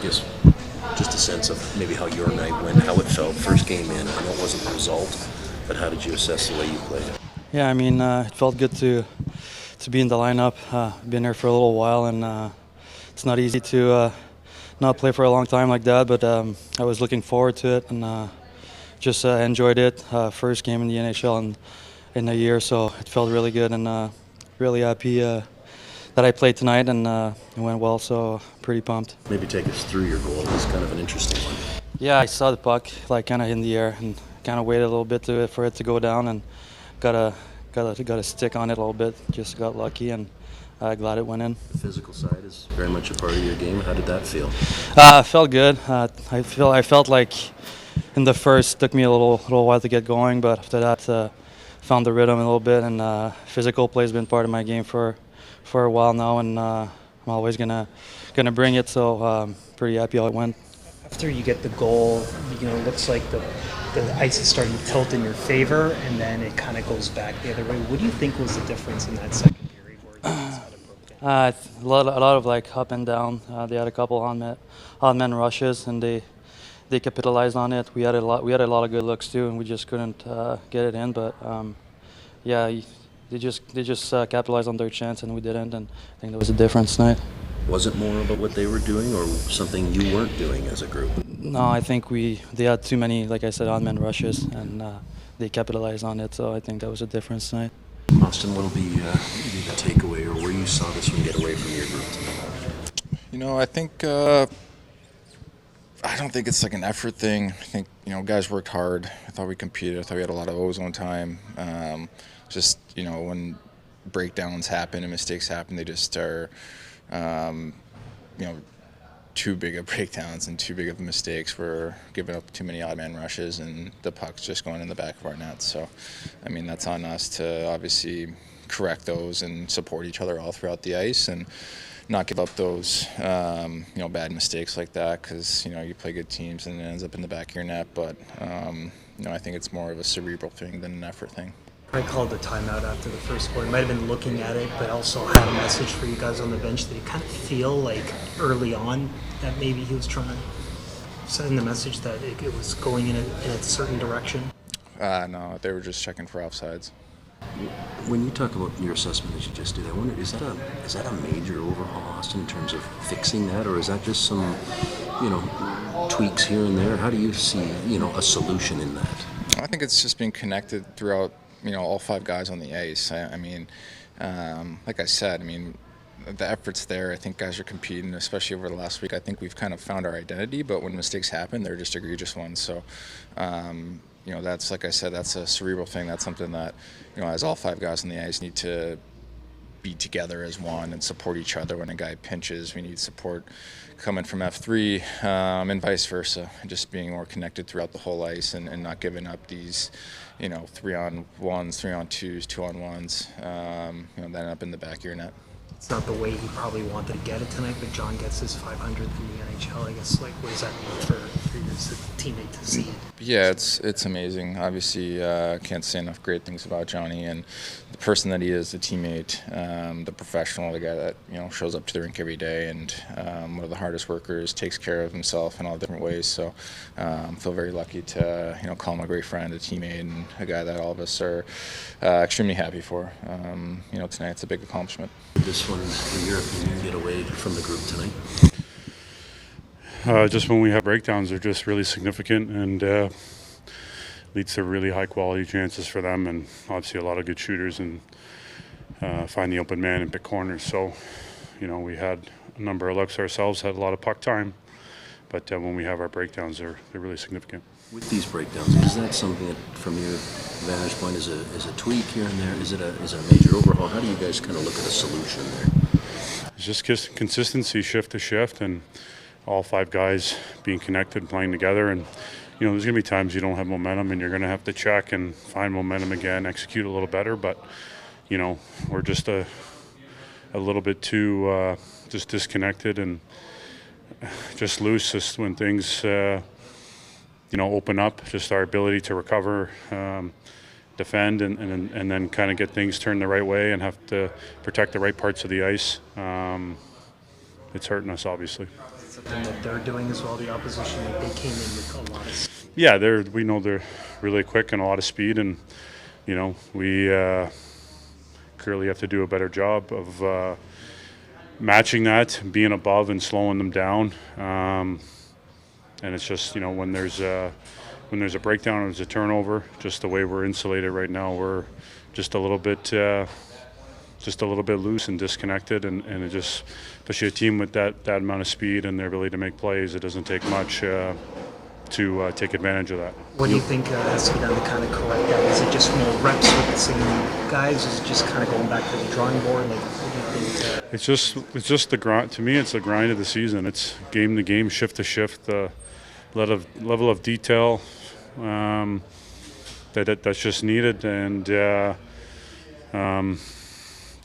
guess just a sense of maybe how your night went, how it felt first game in. I know it wasn't the result, but how did you assess the way you played? Yeah, I mean, it felt good to be in the lineup. Been here for a little while, and it's not easy to not play for a long time like that. But I was looking forward to it, and just enjoyed it. First game in the NHL in a year, so it felt really good, and really happy that I played tonight, and it went well. So pretty pumped. Maybe take us through your goal. It was kind of an interesting one. Yeah, I saw the puck like kind of in the air, and kind of waited a little bit for it to go down, and got a stick on it a little bit. Just got lucky, and glad it went in. The physical side is very much a part of your game. How did that feel? Felt good. I felt like in the first took me a little while to get going, but after that found the rhythm a little bit, and physical play has been part of my game for a while now, and I'm always gonna bring it. So pretty happy how it went. After you get the goal, it looks like the ice is starting to tilt in your favor, and then it kind of goes back the other way. What do you think was the difference in that second period where you guys had it broke down? A lot of like up and down. They had a couple on men rushes, and they capitalized on it. We had a lot of good looks too, and we just couldn't get it in. But yeah, they just capitalized on their chance, and we didn't. And I think that was a difference tonight. Was it more about what they were doing or something you weren't doing as a group? No, I think they had too many, like I said, on-man rushes, and they capitalized on it. So I think that was a difference tonight. Auston, what'll be the takeaway, or where you saw this one get away from your group tonight? I think I don't think it's like an effort thing. I think guys worked hard. I thought we competed. I thought we had a lot of ozone time. Just when breakdowns happen and mistakes happen, they just are. Too big of breakdowns and too big of mistakes. We're giving up too many odd man rushes, and the puck's just going in the back of our net. So, I mean, that's on us to obviously correct those and support each other all throughout the ice, and not give up those bad mistakes like that, because you play good teams and it ends up in the back of your net. But I think it's more of a cerebral thing than an effort thing. I called the timeout after the first goal. He might have been looking at it, but also had a message for you guys on the bench. Did you kind of feel like early on that maybe he was trying to send the message that it was going in a certain direction? No, they were just checking for offsides. When you talk about your assessment that you just did, I wonder, is that a major overhaul, Auston, in terms of fixing that, or is that just some, tweaks here and there? How do you see, a solution in that? I think it's just being connected throughout, all five guys on the ice. I mean, like I said, the effort's there. I think guys are competing, especially over the last week. I think we've kind of found our identity, but when mistakes happen, they're just egregious ones. So, that's, like I said, that's a cerebral thing. That's something that, as all five guys on the ice need to be together as one and support each other. When a guy pinches, we need support coming from F3 and vice versa, and just being more connected throughout the whole ice, and not giving up these 3-on-1s, 3-on-2s, 2-on-1s that end up in the back of your net. It's not the way he probably wanted to get it tonight, but John gets his 500th in the NHL. I guess, what does that mean for you as a teammate to see it? Yeah, it's amazing. Obviously, can't say enough great things about Johnny and the person that he is, the teammate, the professional, the guy that shows up to the rink every day, and one of the hardest workers, takes care of himself in all different ways. So, I feel very lucky to call him a great friend, a teammate, and a guy that all of us are extremely happy for. Tonight's a big accomplishment. Did this one, in your opinion, get away from the group tonight? Just when we have breakdowns, they're just really significant, and leads to really high quality chances for them, and obviously a lot of good shooters, and find the open man and pick corners. So, we had a number of looks ourselves, had a lot of puck time, but when we have our breakdowns, they're really significant. With these breakdowns, is that something that, from your vantage point, is a tweak here and there? Is it a major overhaul? How do you guys kind of look at a solution there? It's just consistency, shift to shift, and all five guys being connected, playing together. And there's going to be times you don't have momentum, and you're going to have to check and find momentum again, execute a little better. But we're just a little bit too just disconnected and just loose. Just when things open up, just our ability to recover, defend, and then kind of get things turned the right way and have to protect the right parts of the ice. it's hurting us obviously. Something that they're doing as well, the opposition, like they came in with a lot of. Yeah, we know they're really quick and a lot of speed, and we clearly have to do a better job of matching that, being above and slowing them down. And it's just when there's a breakdown or there's a turnover, just the way we're insulated right now, we're just a little bit loose and disconnected, and it just, especially a team with that amount of speed and their ability to make plays, it doesn't take much to take advantage of that. What do you think has to be done to kind of correct that? Is it just more reps with the same guys? Is it just kind of going back to the drawing board? Like, what do you think? It's just the grind. To me, it's the grind of the season. It's game to game, shift to shift. The level of detail that's just needed, and the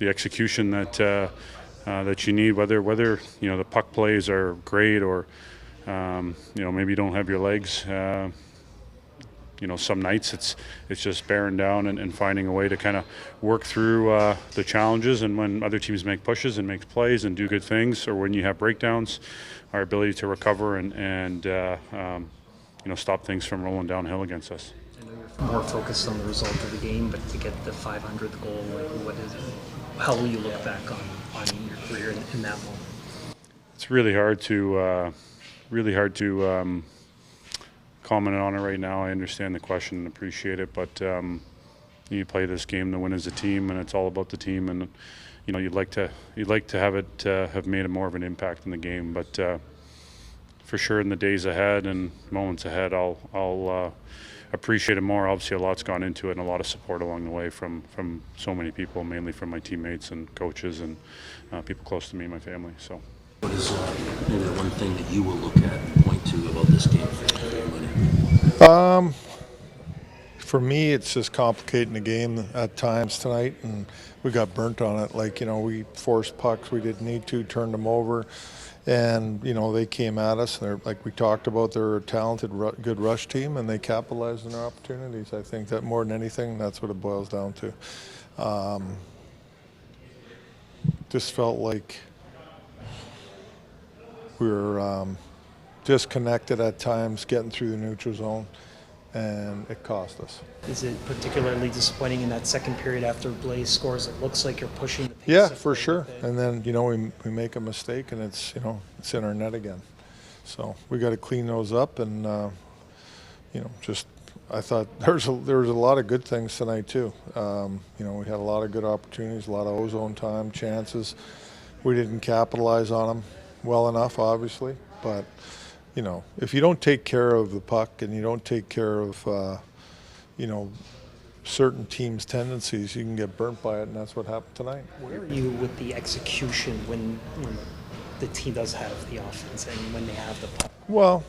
execution that you need. Whether the puck plays are great or maybe you don't have your legs. Some nights it's just bearing down and finding a way to kind of work through the challenges. And when other teams make pushes and make plays and do good things, or when you have breakdowns, our ability to recover and stop things from rolling downhill against us. I know you're more focused on the result of the game, but to get the 500th goal, like what is it? How will you look back on your career in that moment? It's really hard to comment on it right now. I understand the question and appreciate it, but you play this game to win as a team, and it's all about the team. And you'd like to have it have made more of an impact in the game, but for sure in the days ahead and moments ahead, I'll appreciate it more. Obviously, a lot's gone into it, and a lot of support along the way from so many people, mainly from my teammates and coaches and people close to me, my family. So. What is maybe the one thing that you will look at and point to about this game for your money? For me, it's just complicating the game at times tonight, and we got burnt on it. Like, we forced pucks we didn't need to, turned them over, and, they came at us. They're, like we talked about, they're a talented, good rush team, and they capitalized on their opportunities. I think that more than anything, that's what it boils down to. Just felt like we were disconnected at times, getting through the neutral zone, and it cost us. Is it particularly disappointing in that second period after Blais scores? It looks like you're pushing the pace. Yeah, for sure. And then we make a mistake, and it's it's in our net again. So we got to clean those up, and I thought there was a lot of good things tonight too. We had a lot of good opportunities, a lot of ozone time, chances. We didn't capitalize on them well enough, obviously, but if you don't take care of the puck and you don't take care of certain teams' tendencies, you can get burnt by it, and that's what happened tonight. Where are you with the execution when the team does have the offense and when they have the puck? Well,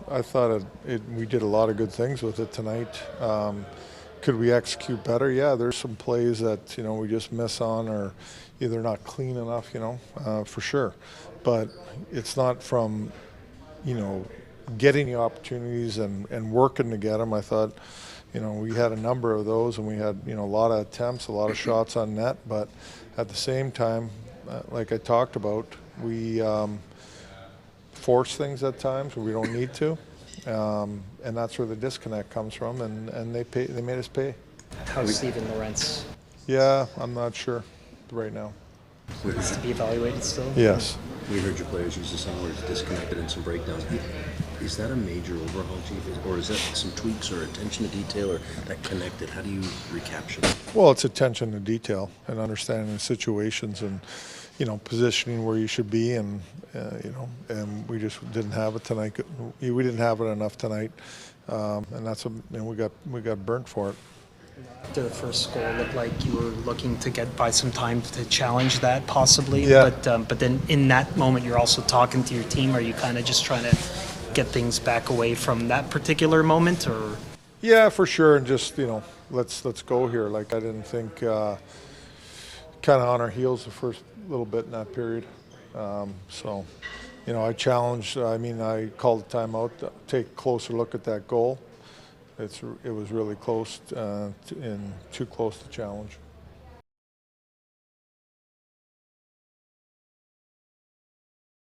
I thought we did a lot of good things with it tonight. Could we execute better? Yeah, there's some plays that we just miss on, or either not clean enough, for sure. But it's not from getting the opportunities and working to get them. I thought we had a number of those, and we had a lot of attempts, a lot of shots on net. But at the same time, like I talked about, we force things at times where we don't need to. And that's where the disconnect comes from, and they made us pay. How's Steven Lorentz? Yeah, I'm not sure right now. Is to be evaluated still? Yes. We heard your players use the same words, disconnected and some breakdowns. Is that a major overhaul, Chief? Or is that some tweaks or attention to detail, or that connected? How do you recapture that? Well, it's attention to detail and understanding the situations and, positioning where you should be, and, and we just didn't have it tonight. We didn't have it enough tonight, and that's we got burnt for it. After the first goal, it looked like you were looking to get by some time to challenge that, possibly. Yeah. But then in that moment, you're also talking to your team. Are you kind of just trying to get things back away from that particular moment, or? Yeah, for sure, and just let's go here. Like, I didn't think kind of on our heels the first little bit in that period. So, I challenged. I called a timeout, take a closer look at that goal. It was really close and too close to challenge.